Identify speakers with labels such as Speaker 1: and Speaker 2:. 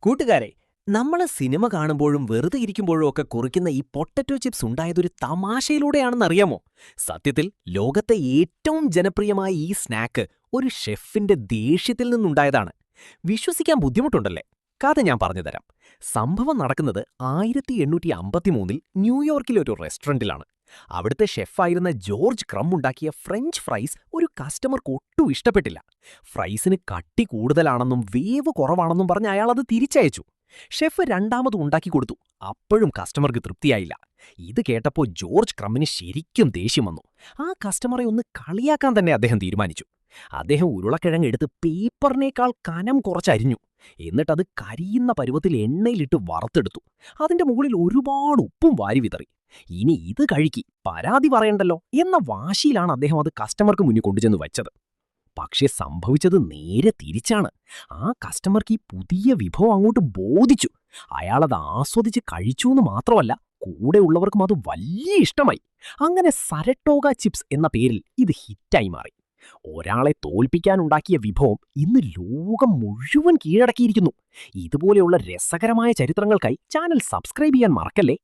Speaker 1: കൂട്ടുകാരെ, നമ്മള് സിനിമ കാണുമ്പോഴും വെറുതെ ഇരിക്കുമ്പോഴും ഒക്കെ കുറിക്കുന്ന ഈ പൊട്ടറ്റോ ചിപ്സ് ഉണ്ടായതൊരു തമാശയിലൂടെയാണെന്നറിയാമോ? സത്യത്തിൽ ലോകത്തെ ഏറ്റവും ജനപ്രിയമായ ഈ സ്നാക്ക് ഒരു ഷെഫിന്റെ ദേഷ്യത്തിൽ നിന്നുണ്ടായതാണ്. വിശ്വസിക്കാൻ ബുദ്ധിമുട്ടുണ്ടല്ലേ? കഥ ഞാൻ പറഞ്ഞുതരാം. സംഭവം നടക്കുന്നത് 1853 ന്യൂയോർക്കിലെ ഒരു റെസ്റ്റോറന്റിലാണ്. അവിടുത്തെ ഷെഫായിരുന്ന ജോർജ് ക്രം ഉണ്ടാക്കിയ ഫ്രഞ്ച് ഫ്രൈസ് ഒരു കസ്റ്റമർക്ക് ഒട്ടും ഇഷ്ടപ്പെട്ടില്ല. ഫ്രൈസിന് കട്ടി കൂടുതലാണെന്നും വേവ് കുറവാണെന്നും പറഞ്ഞ് അയാൾ അത് തിരിച്ചയച്ചു. ഷെഫ് രണ്ടാമത് ഉണ്ടാക്കി കൊടുത്തു. അപ്പോഴും കസ്റ്റമർക്ക് തൃപ്തിയായില്ല. ഇത് കേട്ടപ്പോൾ ജോർജ് ക്രമ്മിന് ശരിക്കും ദേഷ്യം വന്നു. ആ കസ്റ്റമറെ ഒന്ന് കളിയാക്കാൻ തന്നെ അദ്ദേഹം തീരുമാനിച്ചു. അദ്ദേഹം ഉരുളക്കിഴങ്ങ് എടുത്ത് പേപ്പറിനേക്കാൾ കനം കുറച്ചരിഞ്ഞു. എന്നിട്ടത് കരിയുന്ന പരുവത്തിൽ എണ്ണയിലിട്ട് വറുത്തെടുത്തു. അതിന്റെ മുകളിൽ ഒരുപാട് ഉപ്പും വാരി വിതറി. ഇനി ഇത് കഴിക്കി, പരാതി പറയണ്ടല്ലോ എന്ന വാശിയിലാണ് അദ്ദേഹം അത് കസ്റ്റമർക്ക് മുന്നിൽ കൊണ്ടുചെന്ന് വച്ചത്. പക്ഷേ സംഭവിച്ചത് നേരെ തിരിച്ചാണ്. ആ കസ്റ്റമർക്ക് ഈ പുതിയ വിഭവം അങ്ങോട്ട് ബോധിച്ചു. അയാളത് ആസ്വദിച്ച് കഴിച്ചൂന്ന് മാത്രമല്ല, കൂടെ ഉള്ളവർക്കും അത് വലിയ ഇഷ്ടമായി. അങ്ങനെ സരട്ടോഗ ചിപ്സ് എന്ന പേരിൽ ഇത് ഹിറ്റായി മാറി. ഒരാളെ തോൽപ്പിക്കാനുണ്ടാക്കിയ വിഭവം ഇന്ന് ലോകം മുഴുവൻ കീഴടക്കിയിരിക്കുന്നു. ഇതുപോലെയുള്ള രസകരമായ ചരിത്രങ്ങൾക്കായി ചാനൽ സബ്സ്ക്രൈബ് ചെയ്യാൻ മറക്കല്ലേ.